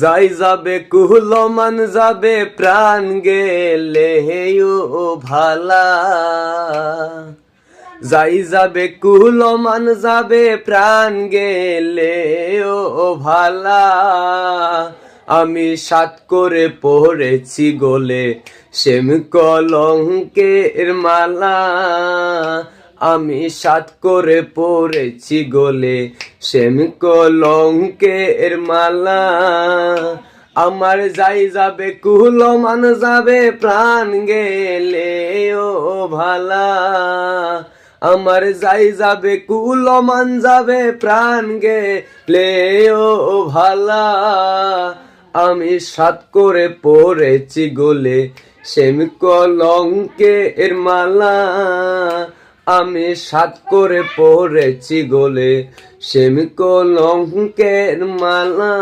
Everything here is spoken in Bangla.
যাই যাবে কুহলমান যাবে প্রাণ গেলে ও ভালা, যাই যাবে কুহলমান যাবে প্রাণ গেলে ও ভালা। আমি সাত করে পড়েছি গোলে সেম কলঙ্কের মালা, আমি সাত করে পড়েছি গোলে সেম কলঙ্কের মালা। আমার যাই যাবে কুহলমান যাবে প্রাণ গেলে ও ভালা, আমার যাই যাবে কুলমান যাবে প্রাণ গেলে ও ভালা। আমি সাত করে পড়েছি গোলে সেম কলঙ্কের মালা, আমি সাত করে পড়েছি গোলে সেম কলঙ্কের মালা।